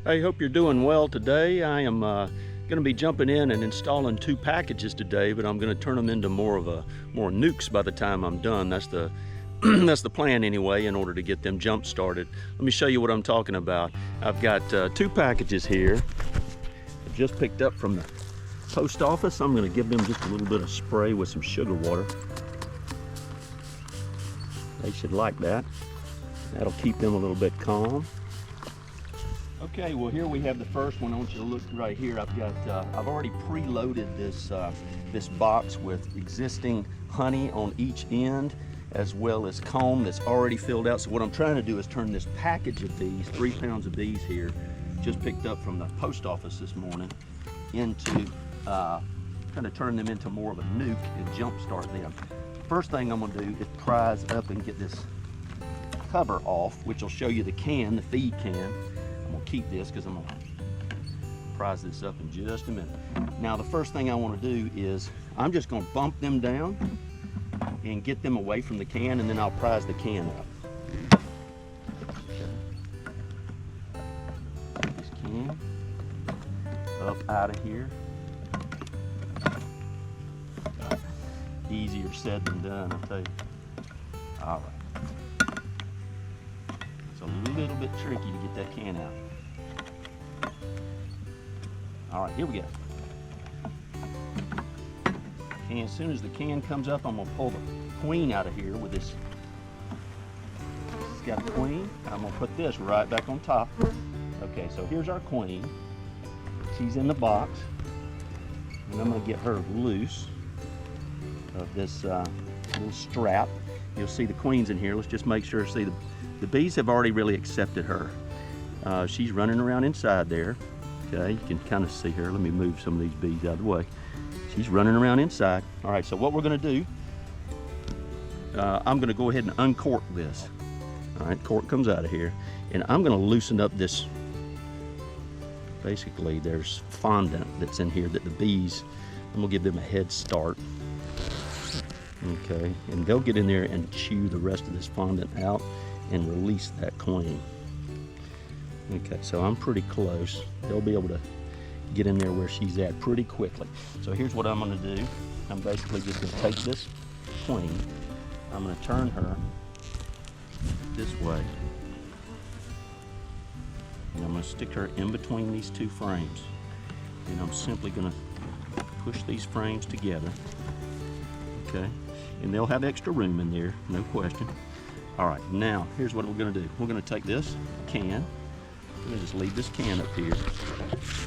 Hey, hope you're doing well today. I am going to be jumping in and installing 2 packages today, but I'm going to turn them into more nukes by the time I'm done. That's the that's the plan anyway, in order to get them jump started. Let me show you what I'm talking about. I've got 2 packages here. I just picked up from the post office. I'm going to give them just a little bit of spray with some sugar water. They should like that. That'll keep them a little bit calm. Okay, well here we have the first one. I want you to look right here. I've already preloaded this box with existing honey on each end, as well as comb that's already filled out. So what I'm trying to do is turn this package of bees, 3 pounds of bees here, just picked up from the post office this morning, into kind of turn them into more of a nuke and jumpstart them. First thing I'm going to do is prise up and get this cover off, which will show you the can, the feed can. I'm going to keep this because I'm going to prise this up in just a minute. Now the first thing I want to do is I'm just going to bump them down and get them away from the can, and then I'll prise the can up. Okay. This can up out of here. Easier said than done, I'll tell you. All right. It's a little bit tricky to get that can out. All right, here we go. And as soon as the can comes up, I'm gonna pull the queen out of here with this. It's got a queen. I'm gonna put this right back on top. Okay, so here's our queen. She's in the box. And I'm gonna get her loose of this little strap. You'll see the queen's in here. Let's just make sure. See, the bees have already really accepted her. She's running around inside there. Okay, you can kind of see her. Let me move some of these bees out of the way. She's running around inside. All right, so what we're gonna do, I'm gonna go ahead and uncork this. All right, cork comes out of here, and I'm gonna loosen up this. Basically, there's fondant that's in here that the bees, I'm gonna give them a head start. Okay, and they'll get in there and chew the rest of this fondant out and release that queen. Okay, so I'm pretty close. They'll be able to get in there where she's at pretty quickly. So here's what I'm going to do. I'm basically just going to take this queen, I'm going to turn her this way, and I'm going to stick her in between these 2 frames, and I'm simply going to push these frames together. Okay, and they'll have extra room in there, no question. All right, now here's what we're going to do. We're going to take this can. I'm going to just leave this can up here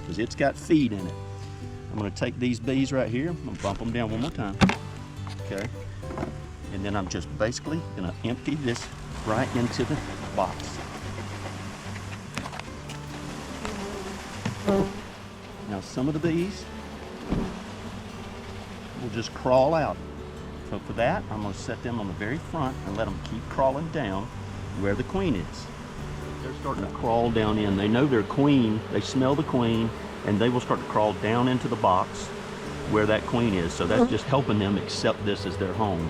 because it's got feed in it. I'm going to take these bees right here. I'm going to bump them down one more time. Okay, and then I'm just basically going to empty this right into the box. Now some of the bees will just crawl out. So for that, I'm going to set them on the very front and let them keep crawling down where the queen is. They're starting to crawl down in. They know their queen, they smell the queen, and they will start to crawl down into the box where that queen is. So that's just helping them accept this as their home.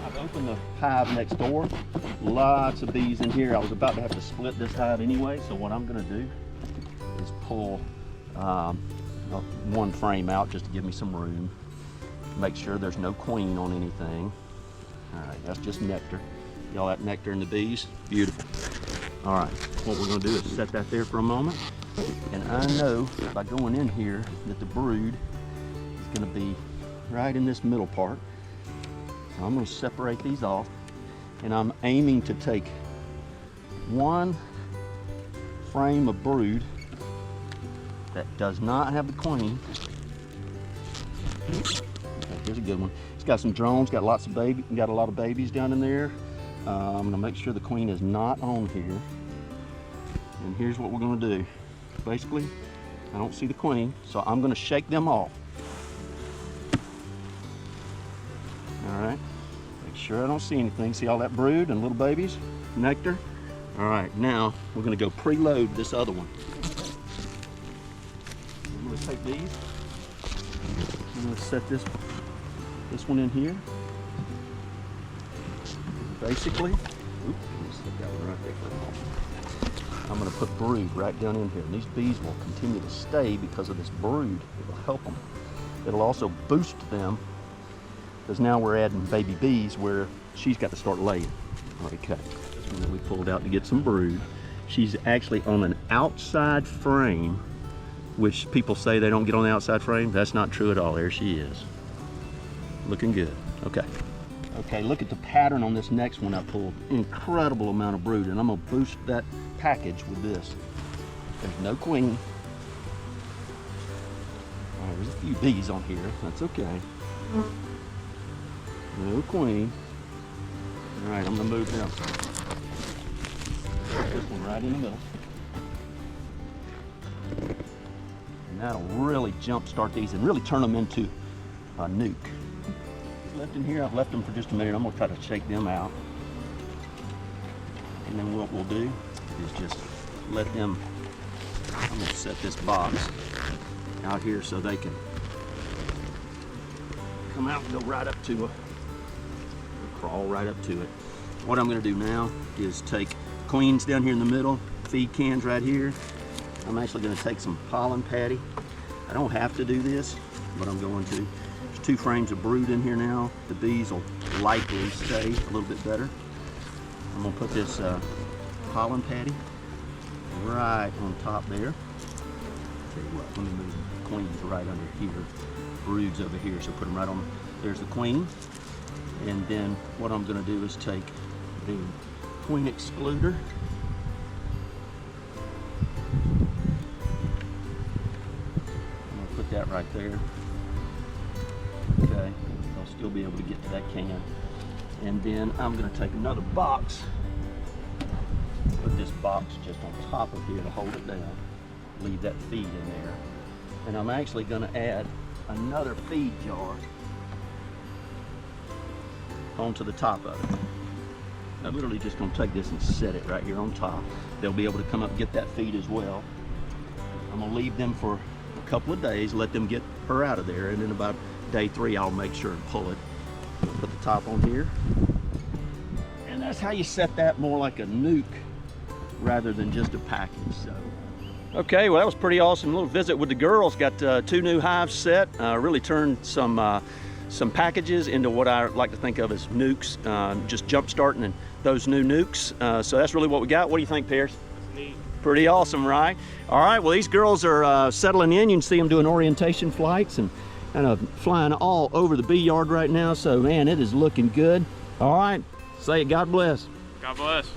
I've opened the hive next door. Lots of bees in here. I was about to have to split this hive anyway, so what I'm going to do is pull one frame out just to give me some room. Make sure there's no queen on anything. All right, that's just nectar. Y'all, that nectar in the bees, beautiful. All right, what we're gonna do is set that there for a moment. And I know by going in here that the brood is gonna be right in this middle part. So I'm gonna separate these off, and I'm aiming to take 1 frame of brood that does not have the queen. Okay, here's a good one. It's got some drones, got lots of got a lot of babies down in there. I'm gonna make sure the queen is not on here. And here's what we're gonna do. Basically, I don't see the queen, so I'm gonna shake them off. All right, make sure I don't see anything. See all that brood and little babies, nectar? All right, now we're gonna go preload this other one. I'm gonna take these. I'm gonna set this one in here. Basically, oops, let me set that one right there for a moment. I'm going to put brood right down in here. And these bees will continue to stay because of this brood. It will help them. It'll also boost them, because now we're adding baby bees where she's got to start laying. Okay, this one that we pulled out to get some brood. She's actually on an outside frame, which people say they don't get on the outside frame. That's not true at all. There she is. Looking good. Okay. Okay, look at the pattern on this next one I pulled. Incredible amount of brood, and I'm gonna boost that package with this. There's no queen. All right, there's a few bees on here. That's okay. No queen. All right, I'm gonna move them. Put this one right in the middle. And that'll really jumpstart these and really turn them into a nuke. Left in here, I've left them for just a minute. I'm gonna try to shake them out. And then what we'll do is just let them, I'm gonna set this box out here so they can come out and go right up to it, crawl right up to it. What I'm gonna do now is take queens down here in the middle, feed cans right here. I'm actually gonna take some pollen patty. I don't have to do this, but I'm going to. There's 2 frames of brood in here now. The bees will likely stay a little bit better. I'm gonna put this pollen patty right on top there. Tell you what, let me move the queens right under here. Brood's over here, so put them right on. There's the queen. And then what I'm gonna do is take the queen excluder. I'm gonna put that right there. Okay, I'll still be able to get to that can. And then I'm gonna take another box, put this box just on top of here to hold it down, leave that feed in there. And I'm actually gonna add another feed jar onto the top of it. I'm literally just gonna take this and set it right here on top. They'll be able to come up and get that feed as well. I'm gonna leave them for a couple of days, let them get her out of there, and then about day 3 I'll make sure and pull it. Put the top on here. And that's how you set that more like a nuke rather than just a package. So. Okay, well that was pretty awesome. A little visit with the girls. Got 2 new hives set. Really turned some packages into what I like to think of as nukes, just jump starting and those new nukes. So that's really what we got. What do you think, Pierce? That's neat. Pretty awesome, right? All right, well these girls are settling in. You can see them doing orientation flights and kind of flying all over the bee yard right now. So man, it is looking good. All right, say it, God bless. God bless.